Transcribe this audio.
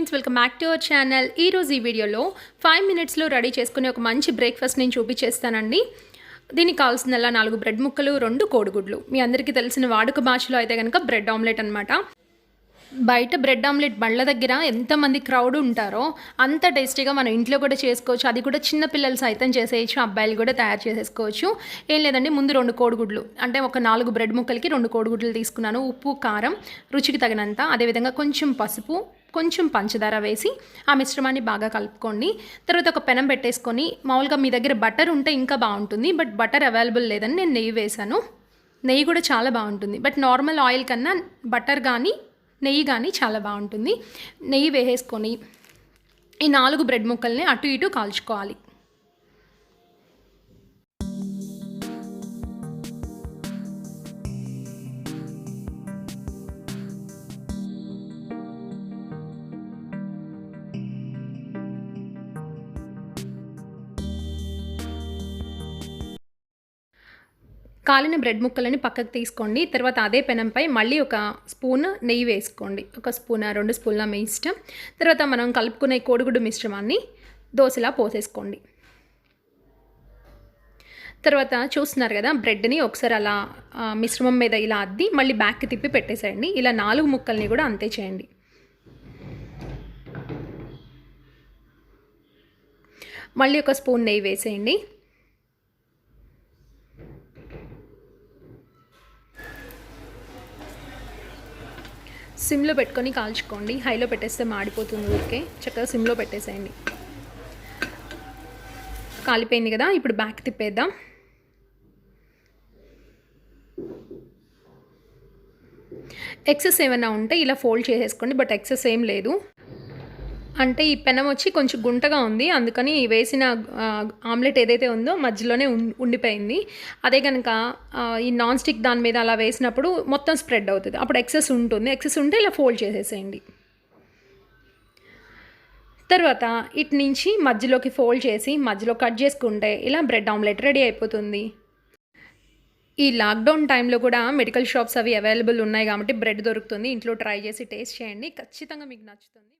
Friends, welcome back to our channel. ఈరోజు ఈ వీడియోలో 5 మినిట్స్లో రెడీ చేసుకునే ఒక మంచి బ్రేక్ఫాస్ట్ నేను చూపించేస్తానండి. దీనికి కావాల్సిందల్లా 4 బ్రెడ్ ముక్కలు, 2 కోడిగుడ్లు. మీ అందరికీ తెలిసిన వాడుక భాషలో అయితే కనుక బ్రెడ్ ఆమ్లెట్ అనమాట. బయట బ్రెడ్ ఆమ్లెట్ బళ్ళ దగ్గర ఎంతమంది క్రౌడ్ ఉంటారో అంత టేస్టీగా మనం ఇంట్లో కూడా చేసుకోవచ్చు. అది కూడా చిన్న పిల్లలు సైతం చేసేయచ్చు, అబ్బాయిలు కూడా తయారు చేసేసుకోవచ్చు. ఏం లేదండి, ముందు 2 కోడిగుడ్లు అంటే ఒక 4 బ్రెడ్ ముక్కలకి 2 కోడిగుడ్లు తీసుకున్నాను. ఉప్పు, కారం రుచికి తగినంత, అదేవిధంగా కొంచెం పసుపు, కొంచెం పంచదార వేసి ఆ మిశ్రమాన్ని బాగా కలుపుకోండి. తర్వాత ఒక పెనం పెట్టేసుకొని, మామూలుగా మీ దగ్గర బటర్ ఉంటే ఇంకా బాగుంటుంది, బట్ బటర్ అవైలబుల్ లేదని నేను నెయ్యి వేశాను. నెయ్యి కూడా చాలా బాగుంటుంది, బట్ నార్మల్ ఆయిల్ కన్నా బటర్ కానీ నెయ్యి కానీ చాలా బాగుంటుంది. నెయ్యి వేసేసుకొని ఈ 4 బ్రెడ్ ముక్కల్ని అటు ఇటు కాల్చుకోవాలి. కాలిన బ్రెడ్ ముక్కలని పక్కకు తీసుకోండి. తర్వాత అదే పెనంపై మళ్ళీ ఒక స్పూన్ నెయ్యి వేసుకోండి. ఒక స్పూన్ 2 స్పూన్ల మీ ఇష్టం. తర్వాత మనం కలుపుకునే కోడిగుడ్డు మిశ్రమాన్ని దోశలా పోసేసుకోండి. తర్వాత చూస్తున్నారు కదా, బ్రెడ్ని ఒకసారి అలా మిశ్రమం మీద ఇలా అద్ది మళ్ళీ బ్యాక్కి తిప్పి పెట్టేసేయండి. ఇలా 4 ముక్కల్ని కూడా అంతే చేయండి. మళ్ళీ ఒక స్పూన్ నెయ్యి వేసేయండి. సిమ్లో పెట్టుకొని కాల్చుకోండి. హైలో పెట్టేస్తే మాడిపోతుంది ఊరికే. చక్కగా సిమ్లో పెట్టేసేయండి. కాలిపోయింది కదా, ఇప్పుడు బ్యాక్ తిప్పేద్దాం. ఎక్సెస్ ఏమైనా ఉంటే ఇలా ఫోల్డ్ చేసేసుకోండి, బట్ ఎక్సెస్ ఏం లేదు. అంటే ఈ పెనం వచ్చి కొంచెం గుంటగా ఉంది, అందుకని వేసిన ఆమ్లెట్ ఏదైతే ఉందో మధ్యలోనే ఉండిపోయింది. అదే కనుక ఈ నాన్ స్టిక్ దాని మీద అలా వేసినప్పుడు మొత్తం స్ప్రెడ్ అవుతుంది, అప్పుడు ఎక్సెస్ ఉంటుంది. ఎక్సెస్ ఉంటే ఇలా ఫోల్డ్ చేసేసేయండి. తర్వాత ఇటు నుంచి మధ్యలోకి ఫోల్డ్ చేసి మధ్యలో కట్ చేసుకుంటే ఇలా బ్రెడ్ ఆమ్లెట్ రెడీ అయిపోతుంది. ఈ లాక్డౌన్ టైంలో కూడా మెడికల్ షాప్స్ అవి అవైలబుల్ ఉన్నాయి కాబట్టి బ్రెడ్ దొరుకుతుంది. ఇంట్లో ట్రై చేసి టేస్ట్ చేయండి, ఖచ్చితంగా మీకు నచ్చుతుంది.